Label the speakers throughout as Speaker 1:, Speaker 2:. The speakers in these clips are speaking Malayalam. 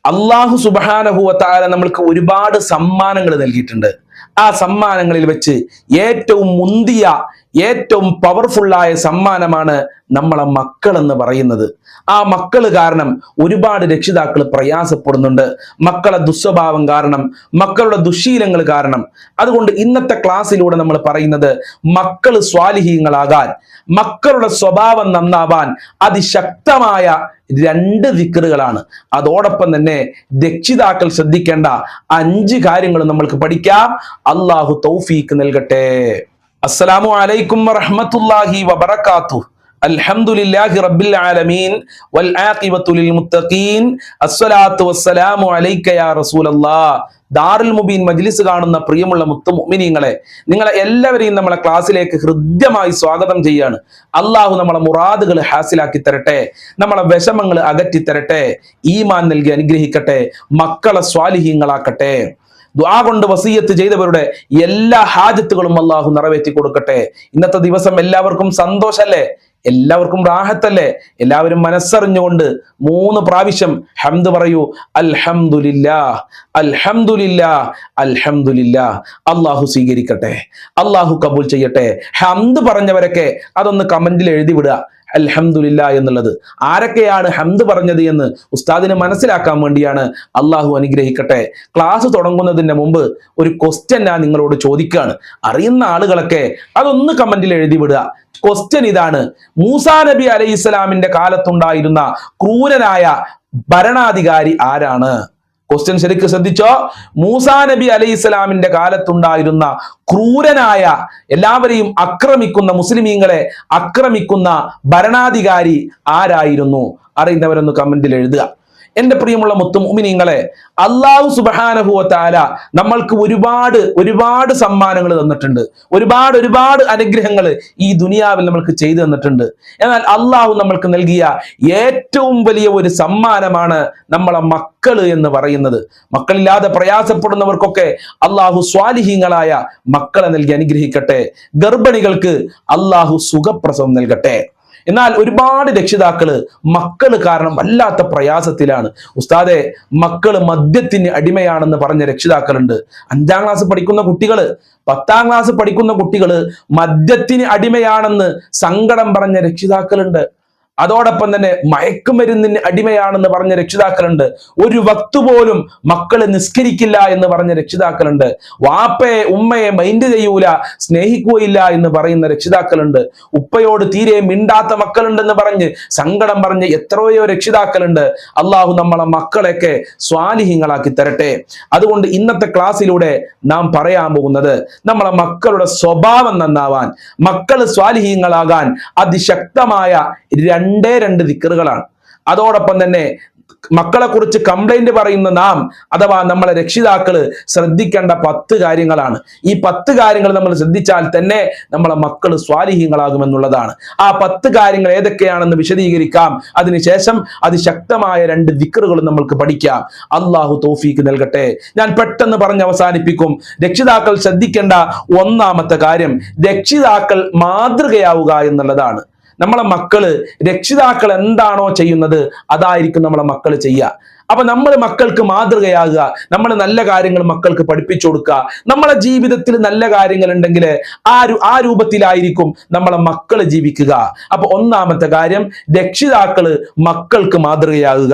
Speaker 1: അല്ലാഹു സുബ്ഹാനഹു വ തആല നമ്മൾക്ക് ഒരുപാട് സമ്മാനങ്ങൾ നൽകിയിട്ടുണ്ട്. ആ സമ്മാനങ്ങളിൽ വെച്ച് ഏറ്റവും മുന്തിയ, ഏറ്റവും പവർഫുള്ളായ സമ്മാനമാണ് നമ്മളെ മക്കൾ എന്ന് പറയുന്നത്. ആ മക്കൾ കാരണം ഒരുപാട് രക്ഷിതാക്കൾ പ്രയാസപ്പെടുന്നുണ്ട്. മക്കളെ ദുസ്വഭാവം കാരണം, മക്കളുടെ ദുശീലങ്ങൾ കാരണം. അതുകൊണ്ട് ഇന്നത്തെ ക്ലാസ്സിലൂടെ നമ്മൾ പറയുന്നത് മക്കൾ സ്വാലിഹീങ്ങളാകാൻ, മക്കളുടെ സ്വഭാവം നന്നാവാൻ അതിശക്തമായ 2 ദിക്റുകളാണ്. അതോടൊപ്പം തന്നെ രക്ഷിതാക്കൾ ശ്രദ്ധിക്കേണ്ട 5 കാര്യങ്ങൾ നമ്മൾക്ക് പഠിക്കാം. അല്ലാഹു തൗഫീഖ് നൽകട്ടെ. അസ്സലാമു അലൈക്കും വറഹ്മത്തുള്ളാഹി വബറകാതുഹു. അൽഹംദുലില്ലാഹി റബ്ബിൽ ആലമീൻ വൽ ആഖിബത്തു ലിൽ മുത്തഖീൻ. അസ്സലാത്തു വസ്സലാമു അലൈക യാ റസൂലല്ലാഹ്. ദാറുൽ മുബീൻ മജ്ലിസ് കാണുന്ന പ്രിയമുള്ള മുത്തു മുഅ്മിനീങ്ങളെ, നിങ്ങളെ എല്ലാവരെയും നമ്മളെ ക്ലാസ്സിലേക്ക് ഹൃദ്യമായി സ്വാഗതം ചെയ്യാണ്. അള്ളാഹു നമ്മളെ മുറാദുകൾ ഹാസിലാക്കി തരട്ടെ, നമ്മളെ വിഷമങ്ങൾ അകറ്റി തരട്ടെ, ഈമാൻ നൽകി അനുഗ്രഹിക്കട്ടെ, മക്കളെ സ്വാലിഹീങ്ങളാക്കട്ടെ. ദുആ കൊണ്ട് വസിയത്ത് ചെയ്തവരുടെ എല്ലാ ഹാജത്തുകളും അള്ളാഹു നിറവേറ്റി കൊടുക്കട്ടെ. ഇന്നത്തെ ദിവസം എല്ലാവർക്കും സന്തോഷല്ലേ? എല്ലാവർക്കും റാഹത്തല്ലേ? എല്ലാവരും മനസ്സറിഞ്ഞുകൊണ്ട് 3 പ്രാവശ്യം ഹംദ് പറയൂ. അൽഹംദുലില്ലാഹ്, അൽഹംദുലില്ലാഹ്, അൽഹംദുലില്ലാഹ്. അള്ളാഹു സ്വീകരിക്കട്ടെ, അള്ളാഹു കബൂൽ ചെയ്യട്ടെ. ഹംദ് പറഞ്ഞവരൊക്കെ അതൊന്ന് കമന്റിൽ എഴുതി വിടുക, അൽഹംദുലില്ലാഹ് എന്നുള്ളത്. ആരൊക്കെയാണ് ഹംദ് പറഞ്ഞത് എന്ന് ഉസ്താദിന് മനസ്സിലാക്കാൻ വേണ്ടിയാണ്. അള്ളാഹു അനുഗ്രഹിക്കട്ടെ. ക്ലാസ് തുടങ്ങുന്നതിന് മുമ്പ് ഒരു ക്വസ്റ്റ്യൻ ഞാൻ നിങ്ങളോട് ചോദിക്കുകയാണ്. അറിയുന്ന ആളുകളൊക്കെ അതൊന്ന് കമന്റിൽ എഴുതി വിടുക. ക്വസ്റ്റ്യൻ ഇതാണ്: മൂസാ നബി അലൈഹിസ്സലാമിന്റെ കാലത്തുണ്ടായിരുന്ന ക്രൂരനായ ഭരണാധികാരി ആരാണ്? ക്വസ്റ്റ്യൻ ശരിക്കും ശ്രദ്ധിച്ചോ. മൂസാ നബി അലൈഹിസ്സലാമിന്റെ കാലത്തുണ്ടായിരുന്ന ക്രൂരനായ, എല്ലാവരെയും ആക്രമിക്കുന്ന, മുസ്ലിമീങ്ങളെ ആക്രമിക്കുന്ന ഭരണാധികാരി ആരായിരുന്നു? അറിയുന്നവരൊന്ന് കമന്റിൽ എഴുതുക. എന്റെ പ്രിയമുള്ള മുത്തു മുഅ്മിനീങ്ങളെ, അല്ലാഹു സുബ്ഹാനഹു വ തആല നമ്മൾക്ക് ഒരുപാട് സമ്മാനങ്ങൾ തന്നിട്ടുണ്ട്. ഒരുപാട് അനുഗ്രഹങ്ങൾ ഈ ദുനിയാവിൽ നമ്മൾക്ക് ചെയ്തു തന്നിട്ടുണ്ട്. എന്നാൽ അല്ലാഹു നമ്മൾക്ക് നൽകിയ ഏറ്റവും വലിയ ഒരു സമ്മാനമാണ് നമ്മളെ മക്കള് എന്ന് പറയുന്നത്. മക്കളില്ലാതെ പ്രയാസപ്പെടുന്നവർക്കൊക്കെ അല്ലാഹു സ്വാലിഹീങ്ങളായ മക്കളെ നൽകി അനുഗ്രഹിക്കട്ടെ. ഗർഭിണികൾക്ക് അല്ലാഹു സുഖപ്രസവം നൽകട്ടെ. എന്നാൽ ഒരുപാട് രക്ഷിതാക്കള് മക്കള് കാരണം വല്ലാത്ത പ്രയാസത്തിലാണ്. ഉസ്താദെ, മക്കള് മദ്യത്തിന് അടിമയാണെന്ന് പറഞ്ഞ രക്ഷിതാക്കളുണ്ട്. 5ാം ക്ലാസ് പഠിക്കുന്ന കുട്ടികള്, 10ാം ക്ലാസ് പഠിക്കുന്ന കുട്ടികള് മദ്യത്തിന് അടിമയാണെന്ന് സങ്കടം പറഞ്ഞ രക്ഷിതാക്കളുണ്ട്. അതോടൊപ്പം തന്നെ മയക്കുമരുന്നിന് അടിമയാണെന്ന് പറഞ്ഞ രക്ഷിതാക്കളുണ്ട്. ഒരു വക്ത് പോലും മക്കള് നിസ്കരിക്കില്ല എന്ന് പറഞ്ഞ രക്ഷിതാക്കളുണ്ട്. വാപ്പയെ ഉമ്മയെ മൈൻഡ് ചെയ്യൂല, സ്നേഹിക്കുകയില്ല എന്ന് പറയുന്ന രക്ഷിതാക്കളുണ്ട്. ഉപ്പയോട് തീരെ മിണ്ടാത്ത മക്കളുണ്ടെന്ന് പറഞ്ഞ് സങ്കടം പറഞ്ഞ് എത്രയോ രക്ഷിതാക്കളുണ്ട്. അള്ളാഹു നമ്മളെ മക്കളെയൊക്കെ സ്വാലിഹീങ്ങളാക്കി തരട്ടെ. അതുകൊണ്ട് ഇന്നത്തെ ക്ലാസ്സിലൂടെ നാം പറയാൻ പോകുന്നത് നമ്മളെ മക്കളുടെ സ്വഭാവം നന്നാവാൻ, മക്കള് സ്വാലിഹീങ്ങളാകാൻ അതിശക്തമായ 2 ദിക്റുകളാണ്. അതോടൊപ്പം തന്നെ മക്കളെ കുറിച്ച് കംപ്ലൈന്റ് പറയുന്ന നാം, അഥവാ നമ്മളെ രക്ഷിതാക്കള് ശ്രദ്ധിക്കേണ്ട 10 കാര്യങ്ങളാണ്. ഈ 10 കാര്യങ്ങൾ നമ്മൾ ശ്രദ്ധിച്ചാൽ തന്നെ നമ്മളെ മക്കള് സ്വാലിഹീങ്ങളാകുമെന്നുള്ളതാണ്. ആ 10 കാര്യങ്ങൾ ഏതൊക്കെയാണെന്ന് വിശദീകരിക്കാം. അതിനുശേഷം അതിശക്തമായ 2 ദിക്റുകളും നമ്മൾക്ക് പഠിക്കാം. അള്ളാഹു തൗഫീഖ് നൽകട്ടെ. ഞാൻ പെട്ടെന്ന് പറഞ്ഞ് അവസാനിപ്പിക്കും. രക്ഷിതാക്കൾ ശ്രദ്ധിക്കേണ്ട 1ാമത്തെ കാര്യം രക്ഷിതാക്കൾ മാതൃകയാവുക എന്നുള്ളതാണ്. നമ്മളെ മക്കള് രക്ഷിതാക്കൾ എന്താണോ ചെയ്യുന്നത് അതായിരിക്കും നമ്മളെ മക്കൾ ചെയ്യുക. അപ്പൊ നമ്മൾ മക്കൾക്ക് മാതൃകയാകുക, നമ്മൾ നല്ല കാര്യങ്ങൾ മക്കൾക്ക് പഠിപ്പിച്ചു കൊടുക്കുക. നമ്മളെ ജീവിതത്തിൽ നല്ല കാര്യങ്ങൾ ഉണ്ടെങ്കിൽ ആ രൂപത്തിലായിരിക്കും നമ്മളെ മക്കൾ ജീവിക്കുക. അപ്പൊ 1ാമത്തെ കാര്യം രക്ഷിതാക്കള് മക്കൾക്ക് മാതൃകയാകുക.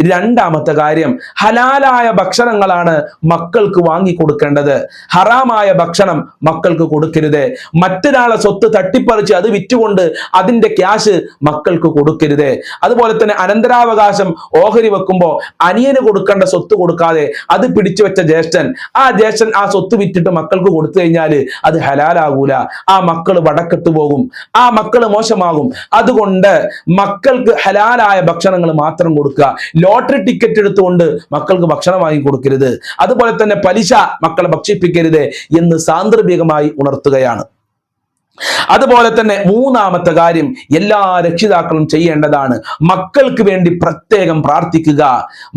Speaker 1: 2ാമത്തെ കാര്യം ഹലാലായ ഭക്ഷണങ്ങളാണ് മക്കൾക്ക് വാങ്ങിക്കൊടുക്കേണ്ടത്. ഹറാമായ ഭക്ഷണം മക്കൾക്ക് കൊടുക്കരുത്. മറ്റൊരാളെ സ്വത്ത് തട്ടിപ്പറിച്ച് അത് വിറ്റുകൊണ്ട് അതിന്റെ ക്യാഷ് മക്കൾക്ക് കൊടുക്കരുത്. അതുപോലെ തന്നെ അനന്തരാവകാശം ഓഹരി വെക്കുമ്പോൾ അനിയന് കൊടുക്കേണ്ട സ്വത്ത് കൊടുക്കാതെ അത് പിടിച്ചു വെച്ച ജ്യേഷ്ഠൻ ആ സ്വത്ത് വിറ്റിട്ട് മക്കൾക്ക് കൊടുത്തു കഴിഞ്ഞാൽ അത് ഹലാലാകൂല. ആ മക്കൾ വടക്കെട്ട് പോകും, ആ മക്കൾ മോശമാകും. അതുകൊണ്ട് മക്കൾക്ക് ഹലാലായ ഭക്ഷണങ്ങൾ മാത്രം കൊടുക്കുക. ലോട്ടറി ടിക്കറ്റ് എടുത്തുകൊണ്ട് മക്കൾക്ക് ഭക്ഷണം വാങ്ങി കൊടുക്കരുത്. അതുപോലെ തന്നെ പലിശ മക്കളെ ഭക്ഷിപ്പിക്കരുത് എന്ന് സാന്ദർഭികമായി ഉണർത്തുകയാണ്. അതുപോലെ തന്നെ 3ാമത്തെ കാര്യം എല്ലാ രക്ഷിതാക്കളും ചെയ്യേണ്ടതാണ് മക്കൾക്ക് വേണ്ടി പ്രത്യേകം പ്രാർത്ഥിക്കുക.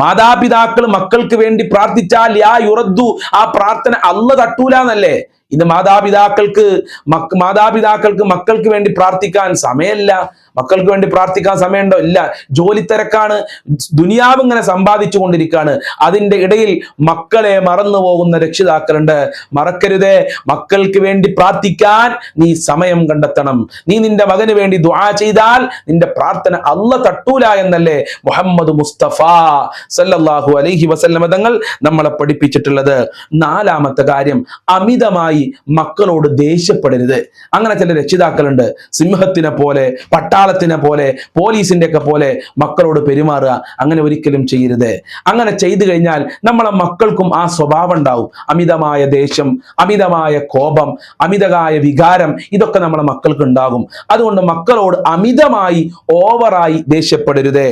Speaker 1: മാതാപിതാക്കൾ മക്കൾക്ക് വേണ്ടി പ്രാർത്ഥിച്ചാൽ യാ യുറദ്ദു, ആ പ്രാർത്ഥന അല്ലാഹു തട്ടൂല എന്നല്ലേ. ഇന്ന് മാതാപിതാക്കൾക്ക് മക്കൾക്ക് വേണ്ടി പ്രാർത്ഥിക്കാൻ സമയമില്ല. മക്കൾക്ക് വേണ്ടി പ്രാർത്ഥിക്കാൻ സമയമുണ്ടോ? ഇല്ല. ജോലി തിരക്കാണ്, ദുനിയാവ് ഇങ്ങനെ സമ്പാദിച്ചു കൊണ്ടിരിക്കുകയാണ്. അതിന്റെ ഇടയിൽ മക്കളെ മറന്നു പോകുന്ന രക്ഷിതാക്കളുണ്ട്. മറക്കരുതേ, മക്കൾക്ക് വേണ്ടി പ്രാർത്ഥിക്കാൻ നീ സമയം കണ്ടെത്തണം. നീ നിന്റെ മകന് വേണ്ടി ദുആ ചെയ്താൽ നിന്റെ പ്രാർത്ഥന അല്ലാഹ് തട്ടൂല എന്നല്ലേ മുഹമ്മദ് മുസ്തഫ സല്ലല്ലാഹു അലൈഹി വസല്ലം തങ്ങൾ നമ്മളെ പഠിപ്പിച്ചിട്ടുള്ളത്. നാലാമത്തെ കാര്യം, അമിതമായി മക്കളോട് ദേഷ്യപ്പെടരുത്. അങ്ങനെ ചില രക്ഷിതാക്കളുണ്ട്, സിംഹത്തിനെ പോലെ, പട്ടാളത്തിനെ പോലെ, പോലീസിന്റെ ഒക്കെ പോലെ മക്കളോട് പെരുമാറുക. അങ്ങനെ ഒരിക്കലും ചെയ്യരുത്. അങ്ങനെ ചെയ്തു കഴിഞ്ഞാൽ നമ്മളെ മക്കൾക്കും ആ സ്വഭാവം ഉണ്ടാവും. അമിതമായ ദേഷ്യം, അമിതമായ കോപം, അമിതമായ വികാരം, ഇതൊക്കെ നമ്മളെ മക്കൾക്ക് ഉണ്ടാകും. അതുകൊണ്ട് മക്കളോട് അമിതമായി, ഓവറായി ദേഷ്യപ്പെടരുത്.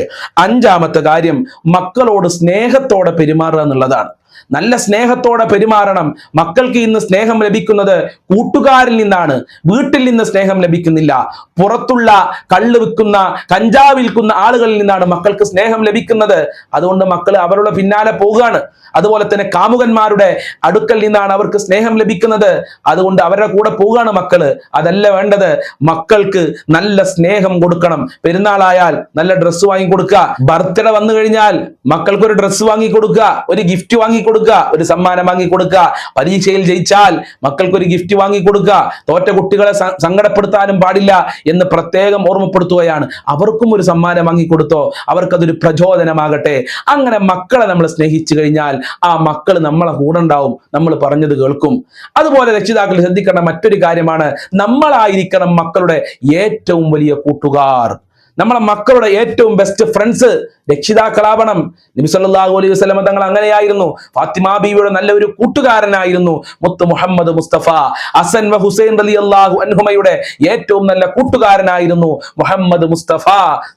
Speaker 1: അഞ്ചാമത്തെ കാര്യം, മക്കളോട് സ്നേഹത്തോടെ പെരുമാറുക എന്നുള്ളതാണ്. നല്ല സ്നേഹത്തോടെ പെരുമാറണം. മക്കൾക്ക് ഇന്ന് സ്നേഹം ലഭിക്കുന്നത് കൂട്ടുകാരിൽ നിന്നാണ്, വീട്ടിൽ നിന്ന് സ്നേഹം ലഭിക്കുന്നില്ല. പുറത്തുള്ള കള്ള് വിൽക്കുന്ന, കഞ്ചാവ് വിൽക്കുന്ന ആളുകളിൽ നിന്നാണ് മക്കൾക്ക് സ്നേഹം ലഭിക്കുന്നത്. അതുകൊണ്ട് മക്കൾ അവരുടെ പിന്നാലെ പോവുകയാണ്. അതുപോലെ തന്നെ കാമുകന്മാരുടെ അടുക്കൽ നിന്നാണ് അവർക്ക് സ്നേഹം ലഭിക്കുന്നത്. അതുകൊണ്ട് അവരുടെ കൂടെ പോവുകയാണ് മക്കള്. അതല്ല വേണ്ടത്. മക്കൾക്ക് നല്ല സ്നേഹം കൊടുക്കണം. പെരുന്നാളായാൽ നല്ല ഡ്രസ്സ് വാങ്ങി കൊടുക്കുക. ബർത്ത്ഡേ വന്നു കഴിഞ്ഞാൽ മക്കൾക്ക് ഒരു ഡ്രസ്സ് വാങ്ങി കൊടുക്കുക, ഒരു ഗിഫ്റ്റ് വാങ്ങി കൊടുക്കുക, ഒരു സമ്മാനം വാങ്ങി കൊടുക്കുക. പരീക്ഷയിൽ ജയിച്ചാൽ മക്കൾക്ക് ഒരു ഗിഫ്റ്റ് വാങ്ങി കൊടുക്കുക. തോറ്റ കുട്ടികളെ സങ്കടപ്പെടുത്താനും പാടില്ല എന്ന് പ്രത്യേകം ഓർമ്മപ്പെടുത്തുകയാണ്. അവർക്കും ഒരു സമ്മാനം വാങ്ങി കൊടുത്തോ, അവർക്കതൊരു പ്രചോദനമാകട്ടെ. അങ്ങനെ മക്കളെ നമ്മൾ സ്നേഹിച്ചു കഴിഞ്ഞാൽ ആ മക്കൾ നമ്മളെ കൂടെ ഉണ്ടാവും, നമ്മൾ പറഞ്ഞത് കേൾക്കും. അതുപോലെ രക്ഷിതാക്കൾ ശ്രദ്ധിക്കേണ്ട മറ്റൊരു കാര്യമാണ്, നമ്മളായിരിക്കണം മക്കളുടെ ഏറ്റവും വലിയ കൂട്ടുകാർ. നമ്മളെ മക്കളുടെ ഏറ്റവും ബെസ്റ്റ് ഫ്രണ്ട്സ് രക്ഷിതാക്കളാവണം. നബി സല്ലല്ലാഹു അലൈഹി വസല്ലം തങ്ങൾ അങ്ങനെയായിരുന്നു. ഫാത്തിമ ബീവിയുടെ നല്ല ഒരു കൂട്ടുകാരനായിരുന്നു മുത്ത് മുഹമ്മദ് മുസ്തഫ. ഹസൻ വ ഹുസൈൻ റളിയല്ലാഹു അൻഹുമയുടെ ഏറ്റവും നല്ല കൂട്ടുകാരനായിരുന്നു മുഹമ്മദ് മുസ്തഫ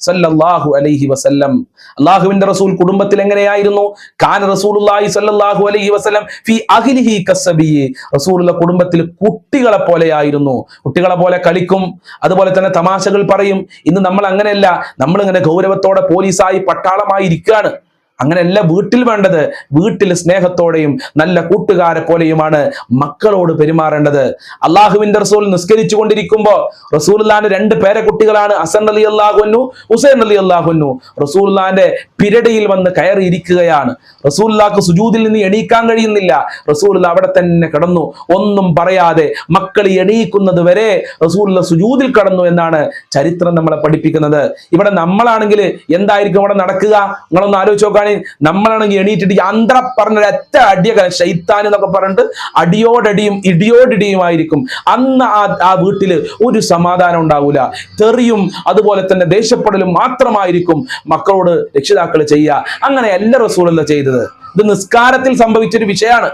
Speaker 1: സല്ലല്ലാഹു അലൈഹി വസല്ലം. അല്ലാഹുവിന്റെ റസൂൽ കുടുംബത്തിൽ എങ്ങനെയായിരുന്നു? കാന റസൂലുള്ളാഹി സല്ലല്ലാഹു അലൈഹി വസല്ലം ഫീ അഹ്ലിഹി കസ്സബി. റസൂലുള്ള കുടുംബത്തിൽ കുട്ടികളെ പോലെയായിരുന്നു. കുട്ടികളെ പോലെ കളിക്കും, അതുപോലെ തന്നെ തമാശകൾ പറയും. ഇന്ന് നമ്മൾ അങ്ങനെയല്ല. നമ്മൾ ഇങ്ങനെ ഗൗരവത്തോടെ പോലീസായി, പട്ടാളമായി ഇരിക്കുകയാണ്. അങ്ങനെയല്ല വീട്ടിൽ വേണ്ടത്. വീട്ടിൽ സ്നേഹത്തോടെയും നല്ല കൂട്ടുകാരെ പോലെയുമാണ് മക്കളോട് പെരുമാറേണ്ടത്. അള്ളാഹുവിന്റെ റസൂൽ നിസ്കരിച്ചു കൊണ്ടിരിക്കുമ്പോ റസൂലുള്ളാന്റെ രണ്ട് പേരക്കുട്ടികളാണ് ഹസൻ റളിയല്ലാഹു അൻഹു, ഹുസൈൻ റളിയല്ലാഹു അൻഹു. റസൂലുള്ളാന്റെ പിരടിയിൽ വന്ന് കയറി ഇരിക്കുകയാണ്. റസൂലുള്ളാഹ്ക്ക് സുജൂദിൽ നിന്ന് എണീക്കാൻ കഴിയുന്നില്ല. റസൂലുള്ള അവിടെ തന്നെ കിടന്നു, ഒന്നും പറയാതെ. മക്കൾ എണീക്കുന്നത് വരെ റസൂലുള്ള സുജൂദിൽ കടന്നു എന്നാണ് ചരിത്രം നമ്മളെ പഠിപ്പിക്കുന്നത്. ഇവിടെ നമ്മളാണെങ്കിൽ എന്തായിരിക്കും അവിടെ നടക്കുക? നിങ്ങളൊന്ന് ആലോചിച്ച് നോക്കാൻ. നമ്മളാണെങ്കിൽ എണീറ്റിട്ട് അന്ത്ര പറഞ്ഞ ഒറ്റ അടിയൊക്കെ ശൈത്താൻ എന്നൊക്കെ പറഞ്ഞിട്ട് അടിയോടടിയും ഇടിയോടിടിയുമായിരിക്കും. അന്ന് ആ വീട്ടില് ഒരു സമാധാനം ഉണ്ടാവൂല. തെറിയും അതുപോലെ തന്നെ ദേഷ്യപ്പെടലും മാത്രമായിരിക്കും മക്കളോട് രക്ഷിതാക്കൾ ചെയ്യുക. അങ്ങനെ എല്ലാ റസൂലല്ല ചെയ്തത്. ഇത് നിസ്കാരത്തിൽ സംഭവിച്ചൊരു വിഷയമാണ്.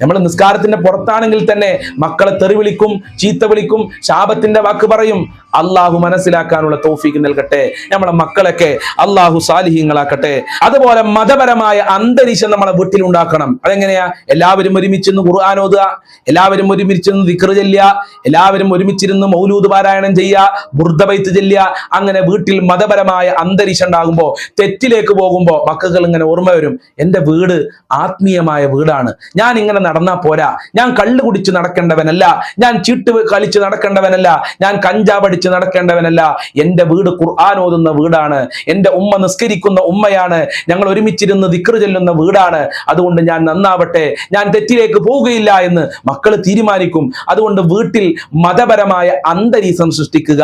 Speaker 1: നമ്മൾ നിസ്കാരത്തിന്റെ പുറത്താണെങ്കിൽ തന്നെ മക്കളെ തെറി വിളിക്കും, ചീത്ത വിളിക്കും, ശാപത്തിന്റെ വാക്ക് പറയും. അള്ളാഹു മനസ്സിലാക്കാനുള്ള തൗഫീഖ് നൽകട്ടെ. നമ്മളെ മക്കളൊക്കെ അള്ളാഹു സാലിഹീങ്ങളാക്കട്ടെ. അതുപോലെ മതപരമായ അന്തരീക്ഷം നമ്മളെ വീട്ടിൽ ഉണ്ടാക്കണം. അതെങ്ങനെയാ? എല്ലാവരും ഒരുമിച്ചിരുന്ന് ഖുർആൻ ഓതുക, എല്ലാവരും ഒരുമിച്ചിരുന്ന് ദിക്ർ ചൊല്ലുക, എല്ലാവരും ഒരുമിച്ചിരുന്ന് മൗലൂദ് പാരായണം ചെയ്യുക, ബുർദ ബൈത്ത് ചൊല്ലുക. അങ്ങനെ വീട്ടിൽ മതപരമായ അന്തരീക്ഷം ഉണ്ടാകുമ്പോൾ, തെറ്റിലേക്ക് പോകുമ്പോൾ മക്കൾ ഇങ്ങനെ ഓർമ്മ വരും, എൻ്റെ വീട് ആത്മീയമായ വീടാണ്. ഞാൻ ഇങ്ങനെ നടന്നാ പോരാ. ഞാൻ കള്ള് കുടിച്ച് നടക്കേണ്ടവനല്ല, ഞാൻ ചീട്ട് കളിച്ച് നടക്കേണ്ടവനല്ല, ഞാൻ കഞ്ചാവ് നടക്കേണ്ടവനല്ല. എന്റെ വീട് ഖുർആൻ ഓതുന്ന വീടാണ്. എന്റെ ഉമ്മ നിസ്കരിക്കുന്ന ഉമ്മയാണ്. ഞങ്ങൾ ഒരുമിച്ചിരുന്ന് ദിക്ർ ചൊല്ലുന്ന വീടാണ്. അതുകൊണ്ട് ഞാൻ നന്നാവട്ടെ, ഞാൻ തെറ്റിലേക്ക് പോവുകയില്ല എന്ന് മക്കൾ തീരുമാനിക്കും. അതുകൊണ്ട് വീട്ടിൽ മതപരമായ അന്തരീക്ഷം സൃഷ്ടിക്കുക.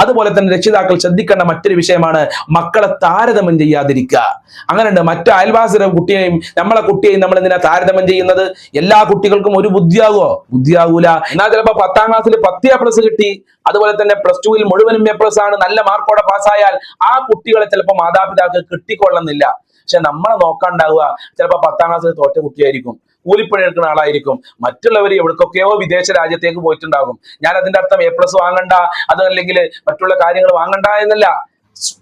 Speaker 1: അതുപോലെ തന്നെ രക്ഷിതാക്കൾ ശ്രദ്ധിക്കേണ്ട മറ്റൊരു വിഷയമാണ് മക്കളെ താരതമ്യം ചെയ്യാതിരിക്കുക. അങ്ങനെയുണ്ട്. മറ്റു അയൽവാസിയുടെ കുട്ടിയെയും നമ്മളെ കുട്ടിയെയും നമ്മൾ എന്തിനാ താരതമ്യം ചെയ്യുന്നത്? എല്ലാ കുട്ടികൾക്കും ഒരു ബുദ്ധിയാകുമോ? ബുദ്ധിയാകൂല. എന്നാൽ ചിലപ്പോ 10ാം ക്ലാസ്സിൽ 10 A+ കിട്ടി, അതുപോലെ തന്നെ +2 മുഴുവനും A+ ആണ്, നല്ല മാർക്കോടെ പാസ്സായാൽ ആ കുട്ടികളെ ചിലപ്പോൾ മാതാപിതാക്കൾ കിട്ടിക്കൊള്ളുന്നില്ല. പക്ഷെ നമ്മളെ നോക്കാണ്ടാവുക ചിലപ്പോൾ 10ാം ക്ലാസ്സിൽ തോറ്റ കുട്ടിയായിരിക്കും, കൂലിപ്പണി എടുക്കുന്ന ആളായിരിക്കും. മറ്റുള്ളവർ എവിടേക്കൊക്കെയോ വിദേശ രാജ്യത്തേക്ക് പോയിട്ടുണ്ടാകും. ഞാൻ അതിന്റെ അർത്ഥം A+ വാങ്ങണ്ട, അതല്ലെങ്കിൽ മറ്റുള്ള കാര്യങ്ങൾ വാങ്ങണ്ട എന്നല്ല.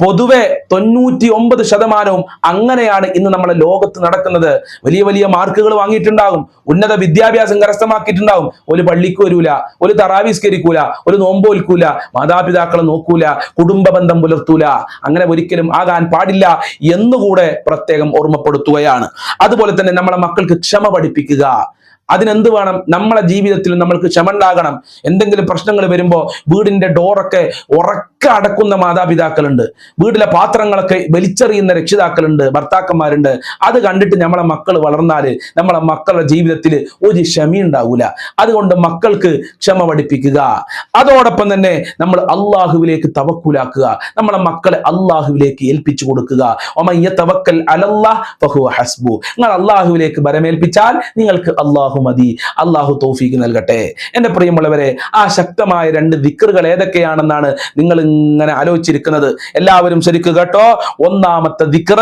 Speaker 1: പൊതുവെ 99% അങ്ങനെയാണ് ഇന്ന് നമ്മളെ ലോകത്ത് നടക്കുന്നത്. വലിയ വലിയ മാർക്കുകൾ വാങ്ങിയിട്ടുണ്ടാകും, ഉന്നത വിദ്യാഭ്യാസം കരസ്ഥമാക്കിയിട്ടുണ്ടാകും. ഒരു പള്ളിക്ക് വരൂല, ഒരു തറാവീസ്കരിക്കൂല, ഒരു നോമ്പ് നോൽക്കൂല, മാതാപിതാക്കളെ നോക്കൂല, കുടുംബ ബന്ധം പുലർത്തൂല. അങ്ങനെ ഒരിക്കലും ആകാൻ പാടില്ല എന്നുകൂടെ പ്രത്യേകം ഓർമ്മപ്പെടുത്തുകയാണ്. അതുപോലെ തന്നെ നമ്മളെ മക്കൾക്ക് ക്ഷമ പഠിപ്പിക്കുക. അതിനെന്ത് വേണം? നമ്മളെ ജീവിതത്തിൽ നമ്മൾക്ക് ക്ഷമ ഉണ്ടാകണം. എന്തെങ്കിലും പ്രശ്നങ്ങൾ വരുമ്പോൾ വീടിന്റെ ഡോറൊക്കെ ഉറക്കെ അടക്കുന്ന മാതാപിതാക്കളുണ്ട്, വീട്ടിലെ പാത്രങ്ങളൊക്കെ വലിച്ചെറിയുന്ന രക്ഷിതാക്കളുണ്ട്, ഭർത്താക്കന്മാരുണ്ട്. അത് കണ്ടിട്ട് നമ്മളെ മക്കൾ വളർന്നാല് നമ്മളെ മക്കളുടെ ജീവിതത്തിൽ ഒരു ക്ഷമയുണ്ടാവൂല. അതുകൊണ്ട് മക്കൾക്ക് ക്ഷമ പഠിപ്പിക്കുക. അതോടൊപ്പം തന്നെ നമ്മൾ അള്ളാഹുവിലേക്ക് തവക്കുലാക്കുക, നമ്മളെ മക്കളെ അള്ളാഹുവിലേക്ക് ഏൽപ്പിച്ചു കൊടുക്കുക. നിങ്ങൾ അള്ളാഹുവിലേക്ക് ബരമേൽപ്പിച്ചാൽ നിങ്ങൾക്ക് അള്ളാഹു മതി. അള്ളാഹു തൗഫീഖ് നൽകട്ടെ. എന്റെ പ്രിയമുള്ളവരെ, ആ ശക്തമായ 2 ദിക്റുകൾ ഏതൊക്കെയാണെന്നാണ് നിങ്ങൾ ഇങ്ങനെ ആലോചിച്ചിരിക്കുന്നത്. എല്ലാവരും ശരിക്കും കേട്ടോ. ഒന്നാമത്തെ ദിക്ർ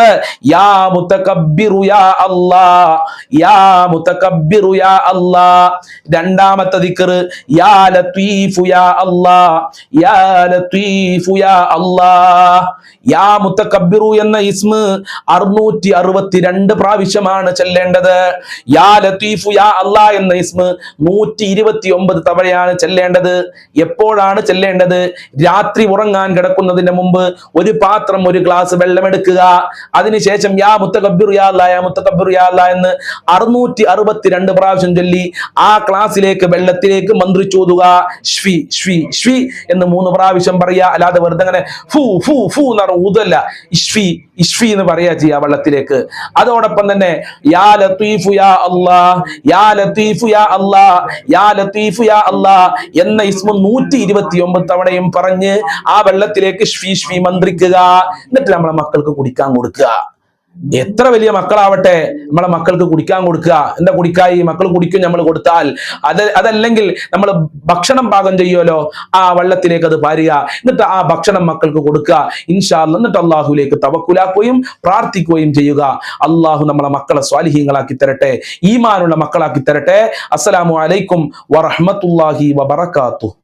Speaker 1: യാ മുതകബ്ബിറു യാ അല്ലാഹ്, യാ മുതകബ്ബിറു യാ അല്ലാഹ്. രണ്ടാമത്തെ ദിക്ർ യാ ലത്തീഫു യാ അല്ലാഹ്, യാ ലത്തീഫു യാ അല്ലാഹ്. യാ മുതകബ്ബിറു എന്ന ഇസ്മ 662 പ്രാവശ്യമാണ് ചെല്ലേണ്ടത്. യാ ലത്തീഫു യാ അല്ലാഹ് എന്ന ഇസ്മ 129 തവണയാണ് ചെല്ലേണ്ടത്. എപ്പോഴാണ് ചെല്ലേണ്ടത്? രാത്രി ഉറങ്ങാൻ കിടക്കുന്നതിന് മുമ്പ് ഒരു പാത്രം, ഒരു ഗ്ലാസ് വെള്ളം എടുക്കുക. അതിനുശേഷം യാ മുതകബ്ബിറു യാ അല്ലാഹ്, യാ മുതകബ്ബിറു യാ അല്ലാഹ് എന്ന് 662 പ്രാവശ്യം ചൊല്ലി ആ ഗ്ലാസിലേക്ക്, വെള്ളത്തിലേക്ക് മന്ത്രിച്ചോതുക. ശ്വി ശ്വി ശ്വി എന്ന് 3 പ്രാവശ്യം പറയാ. അല്ലാതെ വെറുതെ അങ്ങനെ ഫൂ ഫൂ ഫൂ എന്ന് പറഞ്ഞ ഊതല്ല. ഇഷ്വി ഇഷ്വി എന്ന് പറയാ ചെയ്യാ വെള്ളത്തിലേക്ക്. അതോടൊപ്പം തന്നെ യാ ലത്തീഫു യാ അല്ലാഹ്, യാ ലത്തീഫു യാ അല്ലാഹ്, യാ ലത്തീഫു യാ അല്ലാഹ് എന്ന ഇസ്മ 129 തവണയും പറഞ്ഞ് ആ വെള്ളത്തിലേക്ക് ശ്വി ശ്വി മന്ത്രിക്കുക. എന്നിട്ട് നമ്മളെ മക്കൾക്ക് കുടിക്കാൻ കൊടുക്കുക. എത്ര വലിയ മക്കളാവട്ടെ, നമ്മളെ മക്കൾക്ക് കുടിക്കാൻ കൊടുക്കുക. എന്താ കുടിക്കായി? മക്കൾ കുടിക്കും നമ്മൾ കൊടുത്താൽ. അതല്ലെങ്കിൽ നമ്മൾ ഭക്ഷണം പാകം ചെയ്യുമല്ലോ, ആ വെള്ളത്തിലേക്ക് അത് പാരുക. എന്നിട്ട് ആ ഭക്ഷണം മക്കൾക്ക് കൊടുക്കുക. ഇൻഷാ അല്ലാഹ്. എന്നിട്ട് അള്ളാഹുലേക്ക് തവക്കുലാക്കുകയും പ്രാർത്ഥിക്കുകയും ചെയ്യുക. അള്ളാഹു നമ്മളെ മക്കളെ സ്വാലിഹീങ്ങളാക്കി തരട്ടെ, ഈമാനുള്ള മക്കളാക്കി തരട്ടെ. അസ്സലാമു അലൈക്കും വറഹ്മത്തുള്ളാഹി വബറകാതുഹു.